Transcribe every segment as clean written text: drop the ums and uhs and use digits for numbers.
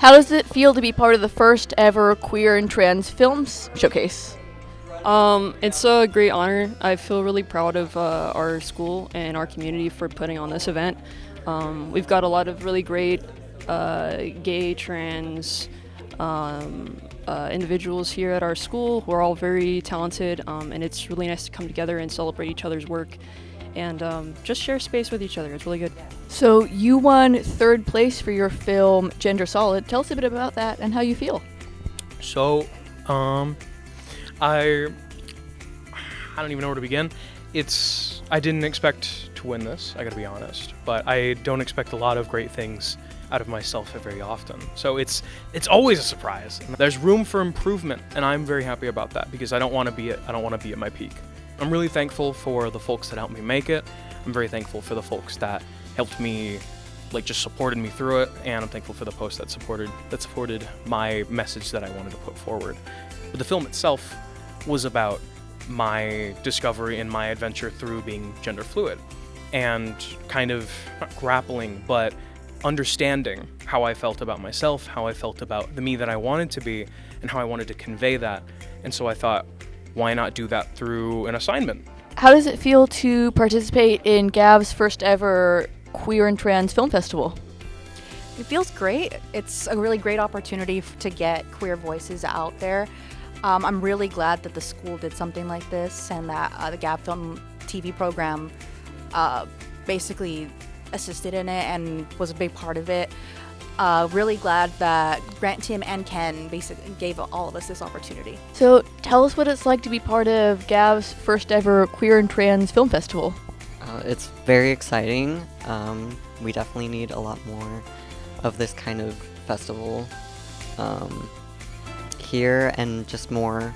How does it feel to be part of the first ever queer and trans films showcase? It's a great honor. I feel really proud of our school and our community for putting on this event. We've got a lot of really great gay, trans individuals here at our school who are all very talented, and it's really nice to come together and celebrate each other's work and just share space with each other. It's really good. So you won third place for your film Gender Solid. Tell us a bit about that and how you feel. So, I don't even know where to begin. I didn't expect to win this, I gotta be honest, but I don't expect a lot of great things out of myself very often. So it's always a surprise. There's room for improvement, and I'm very happy about that because I don't want to be at my peak. I'm really thankful for the folks that helped me make it. I'm very thankful for the folks that helped me, just supported me through it, and I'm thankful for the posts that supported my message that I wanted to put forward. But the film itself was about my discovery and my adventure through being gender fluid and kind of not grappling, but understanding how I felt about myself, how I felt about the me that I wanted to be, and how I wanted to convey that. And so I thought, why not do that through an assignment? How does it feel to participate in Gav's first ever Queer and Trans Film Festival? It feels great. It's a really great opportunity to get queer voices out there. I'm really glad that the school did something like this and that the Gav Film TV program basically assisted in it and was a big part of it. Really glad that Grant, Tim, and Ken basically gave all of us this opportunity. So tell us what it's like to be part of Gav's first ever Queer and Trans Film Festival. It's very exciting. We definitely need a lot more of this kind of festival here, and just more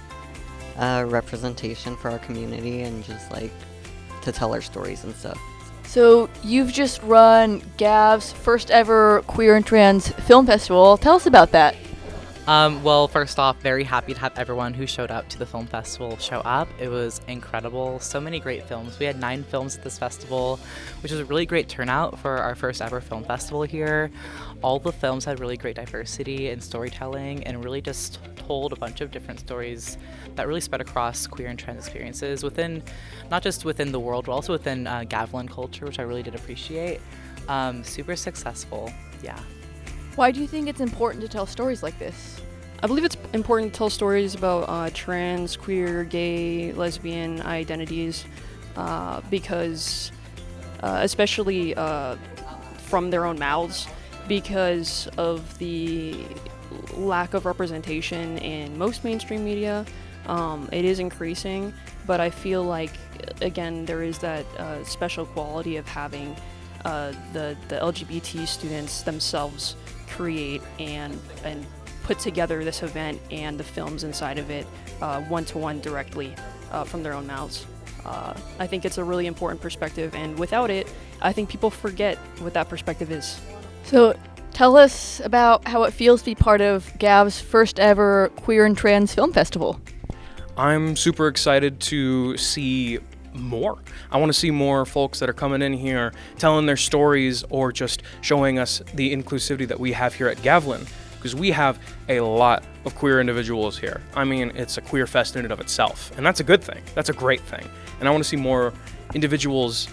representation for our community, and just to tell our stories and stuff. So you've just run Gav's first ever Queer and Trans Film Festival. Tell us about that. Well, first off, very happy to have everyone who showed up to the film festival show up. It was incredible. So many great films. We had 9 films at this festival, which was a really great turnout for our first ever film festival here. All the films had really great diversity and storytelling, and really just told a bunch of different stories that really spread across queer and trans experiences within, not just within the world, but also within Gavilan culture, which I really did appreciate. Super successful, yeah. Why do you think it's important to tell stories like this? I believe it's important to tell stories about trans, queer, gay, lesbian identities because, especially from their own mouths, because of the lack of representation in most mainstream media. It is increasing, but I feel like, again, there is that special quality of having the LGBT students themselves create and put together this event and the films inside of it one-to-one directly from their own mouths. I think it's a really important perspective, and without it, I think people forget what that perspective is. So tell us about how it feels to be part of Gav's first ever Queer and Trans Film Festival. I'm super excited to see more. I want to see more folks that are coming in here telling their stories, or just showing us the inclusivity that we have here at Gavilan, because we have a lot of queer individuals here. I mean, it's a queer fest in and of itself, and that's a good thing. That's a great thing. And I want to see more individuals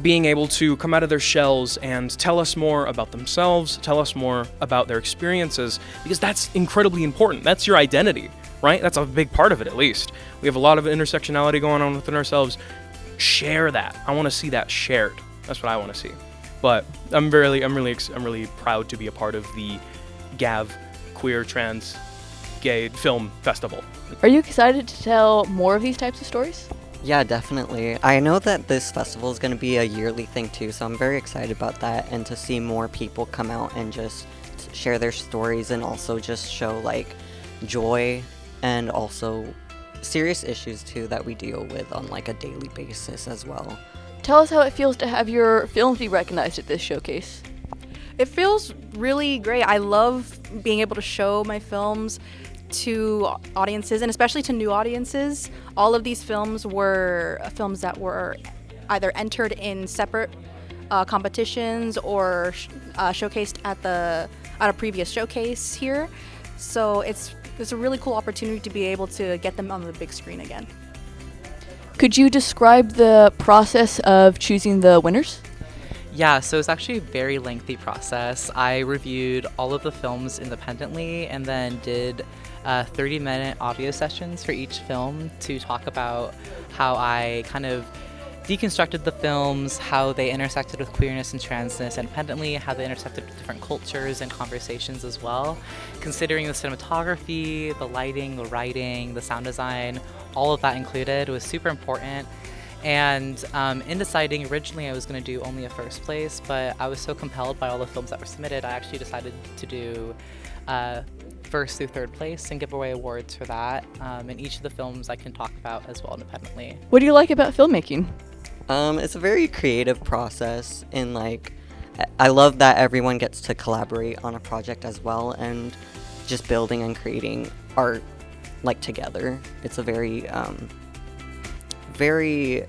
being able to come out of their shells and tell us more about themselves, tell us more about their experiences, because that's incredibly important. That's your identity, right? That's a big part of it, at least. We have a lot of intersectionality going on within ourselves. Share that. I want to see that shared. That's what I want to see. But I'm really proud to be a part of the Gav Queer Trans Gay Film Festival. Are you excited to tell more of these types of stories? Yeah, definitely. I know that this festival is going to be a yearly thing too, so I'm very excited about that, and to see more people come out and just share their stories, and also just show joy, and also serious issues too that we deal with on a daily basis as well. Tell us how it feels to have your films be recognized at this showcase. It feels really great. I love being able to show my films to audiences, and especially to new audiences. All of these films were films that were either entered in separate competitions or showcased at the at a previous showcase here. So it's a really cool opportunity to be able to get them on the big screen again. Could you describe the process of choosing the winners? Yeah, so it's actually a very lengthy process. I reviewed all of the films independently and then did 30-minute audio sessions for each film to talk about how I kind of deconstructed the films, how they intersected with queerness and transness independently, how they intersected with different cultures and conversations as well. Considering the cinematography, the lighting, the writing, the sound design, all of that included was super important. And in deciding, originally I was going to do only a first place, but I was so compelled by all the films that were submitted, I actually decided to do first through third place and give away awards for that. And each of the films I can talk about as well independently. What do you like about filmmaking? It's a very creative process, and like I love that everyone gets to collaborate on a project as well, and just building and creating art like together. It's a very very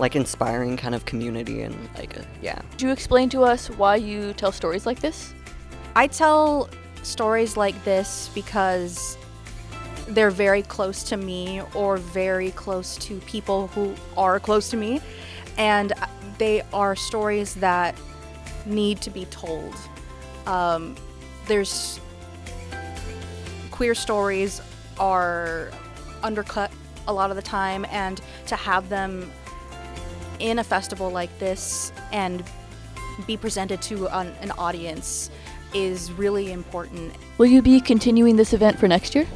like inspiring kind of community, and like yeah. Could you explain to us why you tell stories like this? I tell stories like this because they're very close to me, or very close to people who are close to me, and they are stories that need to be told. There's queer stories are undercut a lot of the time, and to have them in a festival like this and be presented to an audience is really important. Will you be continuing this event for next year?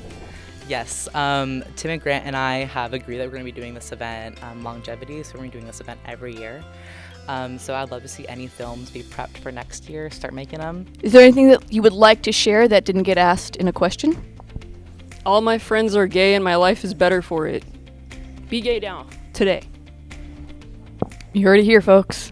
Yes, Tim and Grant and I have agreed that we're going to be doing this event longevity, so we're going to be doing this event every year. So I'd love to see any films be prepped for next year, start making them. Is there anything that you would like to share that didn't get asked in a question? All my friends are gay and my life is better for it. Be gay now, today. You heard it here, folks.